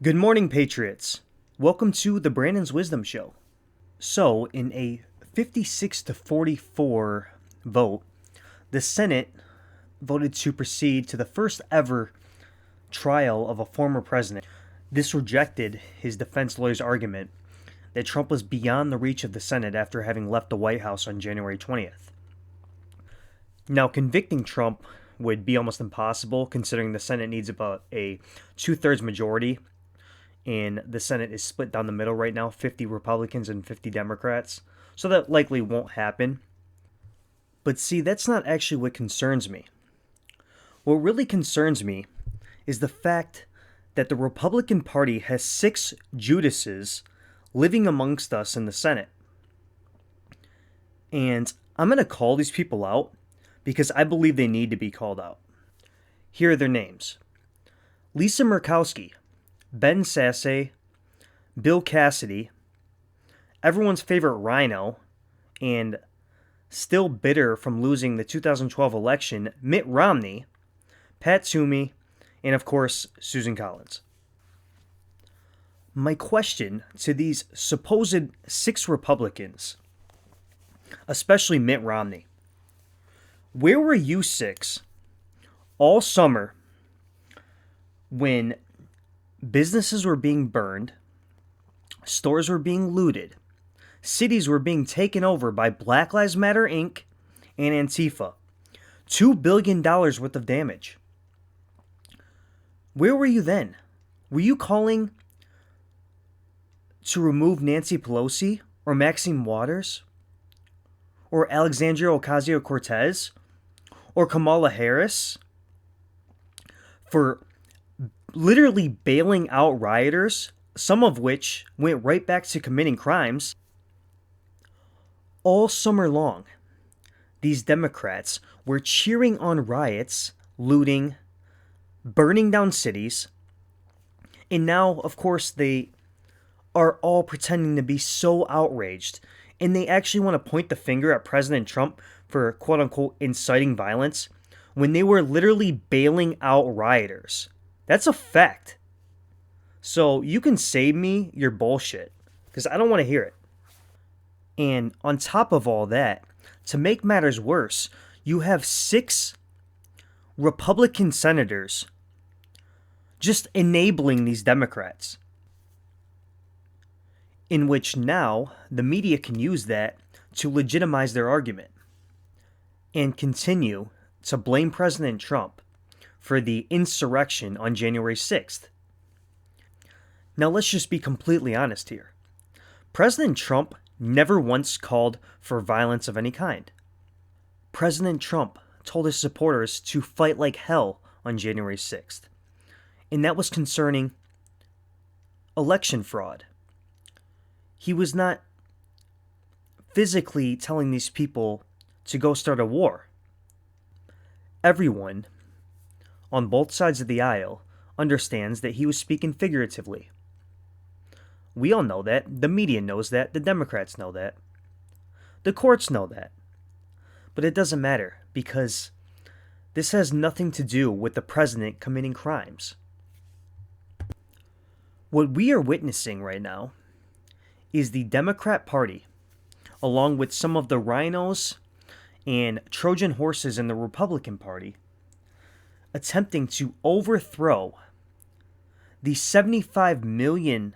Good morning, Patriots. Welcome to the Brandon's Wisdom Show. So, in a 56 to 44 vote, the Senate voted to proceed to the first ever trial of a former president. This rejected his defense lawyer's argument that Trump was beyond the reach of the Senate after having left the White House on January 20th. Now, convicting Trump would be almost impossible considering the Senate needs about a two-thirds majority, and the Senate is split down the middle right now, 50 Republicans and 50 Democrats. So that likely won't happen. But see, that's not actually what concerns me. What really concerns me is the fact that the Republican Party has 6 Judases living amongst us in the Senate. And I'm going to call these people out because I believe they need to be called out. Here are their names: Lisa Murkowski, Ben Sasse, Bill Cassidy, everyone's favorite rhino, and still bitter from losing the 2012 election, Mitt Romney, Pat Toomey, and of course, Susan Collins. My question to these supposed 6 Republicans, especially Mitt Romney: where were you 6 all summer when businesses were being burned, stores were being looted, cities were being taken over by Black Lives Matter Inc. and Antifa? $2 billion worth of damage. Where were you then? Were you calling to remove Nancy Pelosi or Maxine Waters or Alexandria Ocasio-Cortez or Kamala Harris for literally bailing out rioters, some of which went right back to committing crimes? All summer long, these Democrats were cheering on riots, looting, burning down cities, and now, of course, they are all pretending to be so outraged, and they actually want to point the finger at President Trump for quote-unquote inciting violence when they were literally bailing out rioters. That's a fact. So you can save me your bullshit, because I don't want to hear it. And on top of all that, to make matters worse, you have 6 Republican senators just enabling these Democrats, in which now the media can use that to legitimize their argument and continue to blame President Trump for the insurrection on January 6th. Now let's just be completely honest here. President Trump never once called for violence of any kind. President Trump told his supporters to fight like hell on January 6th, and that was concerning election fraud. He was not physically telling these people to go start a war. Everyone on both sides of the aisle understands that he was speaking figuratively. We all know that. The media knows that. The Democrats know that. The courts know that. But it doesn't matter, because this has nothing to do with the president committing crimes. What we are witnessing right now is the Democrat Party, along with some of the rhinos and Trojan horses in the Republican Party, attempting to overthrow the 75 million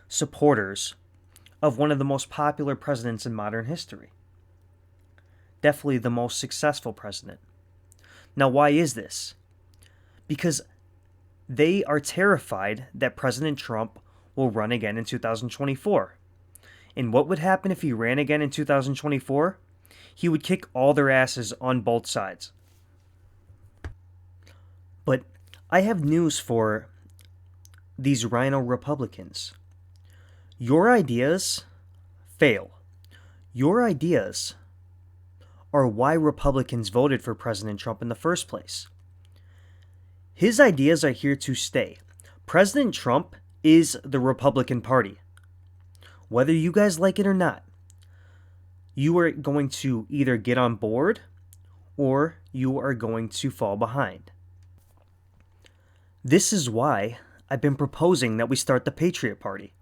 supporters of one of the most popular presidents in modern history. Definitely the most successful president. Now, why is this? Because they are terrified that President Trump will run again in 2024. And what would happen if he ran again in 2024? He would kick all their asses on both sides. But I have news for these rhino Republicans. Your ideas fail. Your ideas are why Republicans voted for President Trump in the first place. His ideas are here to stay. President Trump is the Republican Party. Whether you guys like it or not, you are going to either get on board or you are going to fall behind. This is why I've been proposing that we start the Patriot Party,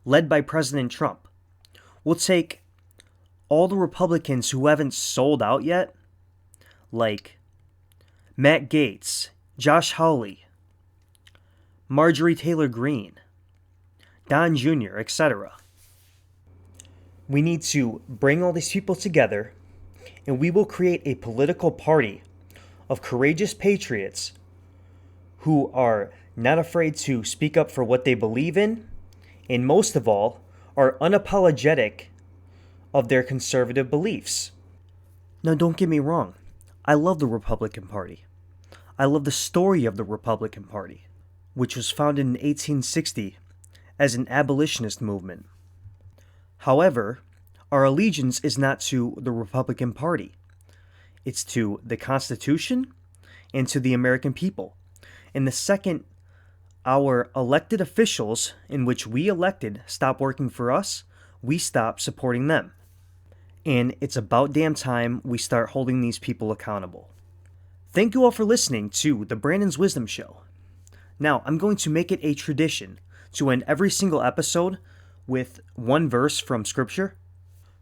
led by President Trump. We'll take all the Republicans who haven't sold out yet, like Matt Gaetz, Josh Hawley, Marjorie Taylor Greene, Don Jr., etc. We need to bring all these people together, and we will create a political party of courageous patriots who are not afraid to speak up for what they believe in, and most of all, are unapologetic of their conservative beliefs. Now, don't get me wrong. I love the Republican Party. I love the story of the Republican Party, which was founded in 1860 as an abolitionist movement. However, our allegiance is not to the Republican Party. It's to the Constitution and to the American people. And the second our elected officials, in which we elected, stop working for us, we stop supporting them. And it's about damn time we start holding these people accountable. Thank you all for listening to the Brandon's Wisdom Show. Now, I'm going to make it a tradition to end every single episode with one verse from Scripture.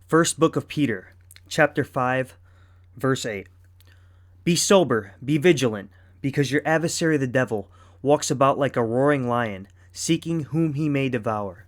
First book of Peter, chapter 5, verse 8. Be sober, be vigilant, because your adversary the devil walks about like a roaring lion, seeking whom he may devour.